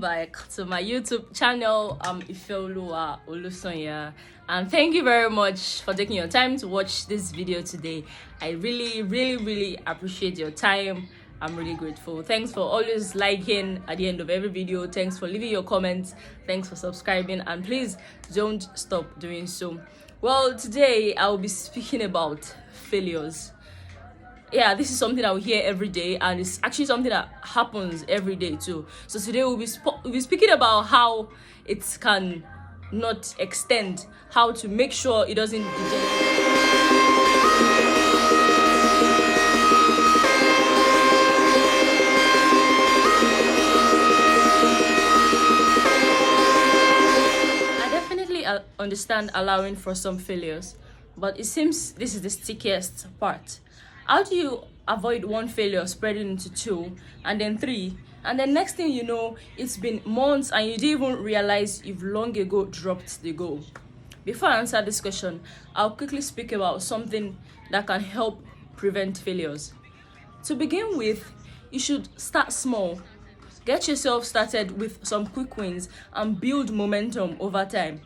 back to my YouTube channel. I'm Ifeoluwa Olusonya, and thank you very much for taking your time to watch this video today. I really appreciate your time. I'm really grateful. Thanks for always liking at the end of every video. Thanks for leaving your comments. Thanks for subscribing, and please don't stop doing so. Well, today I will be speaking about failures. Yeah, this is something that we hear every day, and it's actually something that happens every day too. So today we'll be speaking about how it can not extend, how to make sure it doesn't I definitely understand allowing for some failures, but it seems this is the stickiest part. How do you avoid one failure spreading into 2 and then 3, and then next thing you know, it's been months and you didn't even realize you've long ago dropped the goal? Before I answer this question, I'll quickly speak about something that can help prevent failures. To begin with, you should start small. Get yourself started with some quick wins and build momentum over time.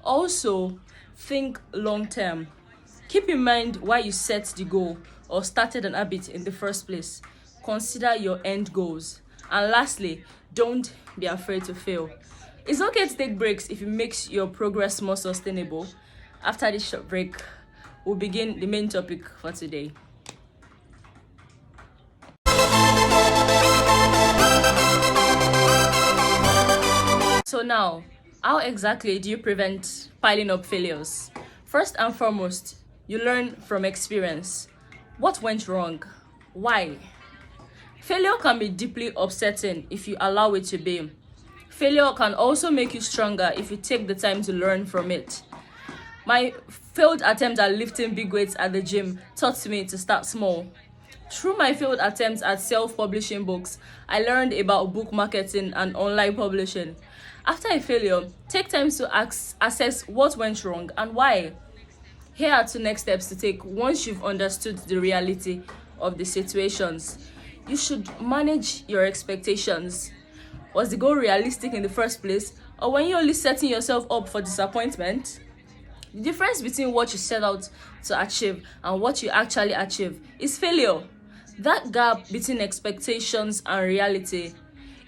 Also, think long term. Keep in mind why you set the goal or started an habit in the first place. Consider your end goals. And lastly, don't be afraid to fail. It's okay to take breaks if it makes your progress more sustainable. After this short break, we'll begin the main topic for today. So now, how exactly do you prevent piling up failures? First and foremost, you learn from experience. What went wrong? Why? Failure can be deeply upsetting if you allow it to be. Failure can also make you stronger if you take the time to learn from it. My failed attempt at lifting big weights at the gym taught me to start small. Through my failed attempts at self-publishing books, I learned about book marketing and online publishing. After a failure, take time to assess what went wrong and why. Here are 2 next steps to take once you've understood the reality of the situations. You should manage your expectations. Was the goal realistic in the first place, or were you only setting yourself up for disappointment? The difference between what you set out to achieve and what you actually achieve is failure. That gap between expectations and reality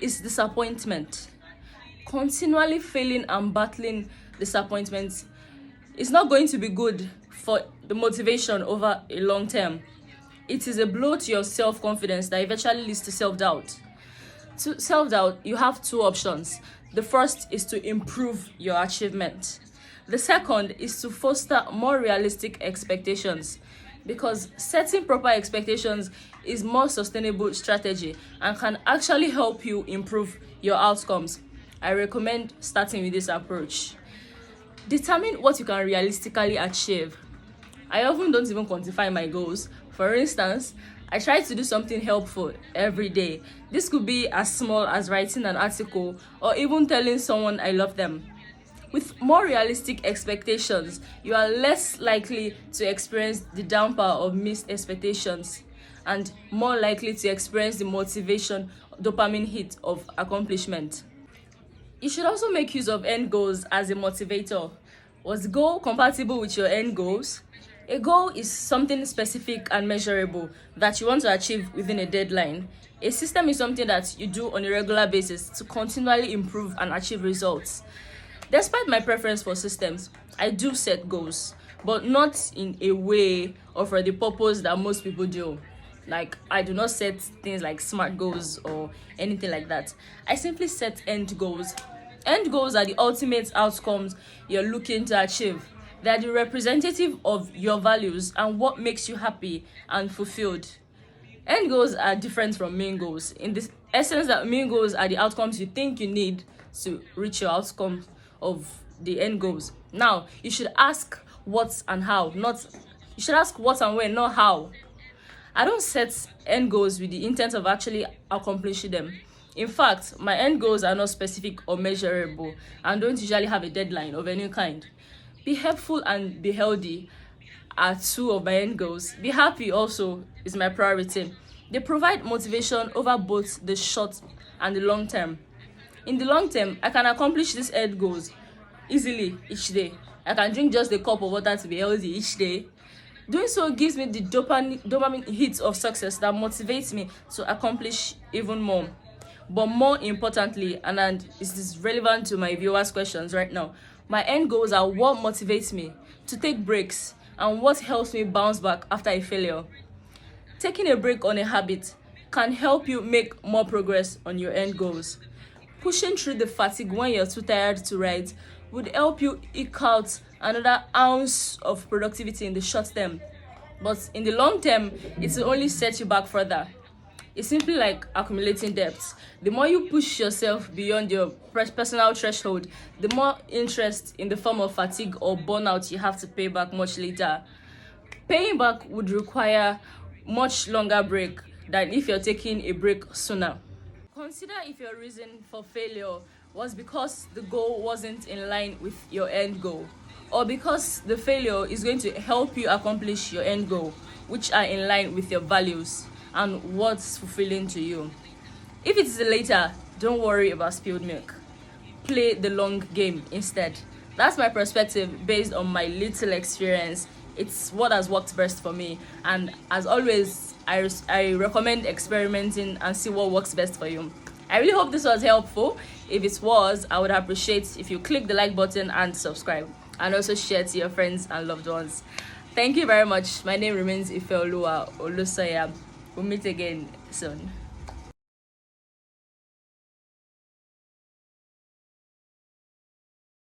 is disappointment. Continually failing and battling disappointment is not going to be good for the motivation over a long term. It is a blow to your self-confidence that eventually leads to self-doubt. To self-doubt, you have 2 options. The first is to improve your achievement. The second is to foster more realistic expectations, because setting proper expectations is more sustainable strategy and can actually help you improve your outcomes. I recommend starting with this approach. Determine what you can realistically achieve. I often don't even quantify my goals. For instance, I try to do something helpful every day. This could be as small as writing an article or even telling someone I love them. With more realistic expectations, you are less likely to experience the downpour of missed expectations and more likely to experience the motivation, dopamine hit of accomplishment. You should also make use of end goals as a motivator. Was the goal compatible with your end goals? A goal is something specific and measurable that you want to achieve within a deadline. A system is something that you do on a regular basis to continually improve and achieve results. Despite my preference for systems, I do set goals, but not in a way or for the purpose that most people do. Like, I do not set things like SMART goals or anything like that. I simply set end goals. End goals are the ultimate outcomes you're looking to achieve. They are the representative of your values and what makes you happy and fulfilled. End goals are different from main goals in the essence that main goals are the outcomes you think you need to reach your outcome of the end goals. Now, you should ask what and how, you should ask what and when, not how. I don't set end goals with the intent of actually accomplishing them. In fact, my end goals are not specific or measurable and don't usually have a deadline of any kind. Be helpful and be healthy are 2 of my end goals. Be happy also is my priority. They provide motivation over both the short and the long term. In the long term, I can accomplish these end goals easily each day. I can drink just a cup of water to be healthy each day. Doing so gives me the dopamine hit of success that motivates me to accomplish even more. But more importantly, and this is relevant to my viewers' questions right now, my end goals are what motivates me to take breaks and what helps me bounce back after a failure. Taking a break on a habit can help you make more progress on your end goals. Pushing through the fatigue when you're too tired to write would help you eke out another ounce of productivity in the short term. But in the long term, it will only set you back further. It's simply like accumulating debts. The more you push yourself beyond your personal threshold, the more interest in the form of fatigue or burnout you have to pay back much later. Paying back would require much longer break than if you're taking a break sooner. Consider if your reason for failure was because the goal wasn't in line with your end goal, or because the failure is going to help you accomplish your end goal, which are in line with your values and what's fulfilling to you. If it's the latter, don't worry about spilled milk. Play the long game instead. That's my perspective based on my little experience. It's what has worked best for me, and as always, I recommend experimenting and see what works best for you. I really hope this was helpful. If it was, I would appreciate if you click the like button and subscribe, and also share to your friends and loved ones. Thank you very much. My name remains Ifeoluwa Olusoya. We'll meet again soon.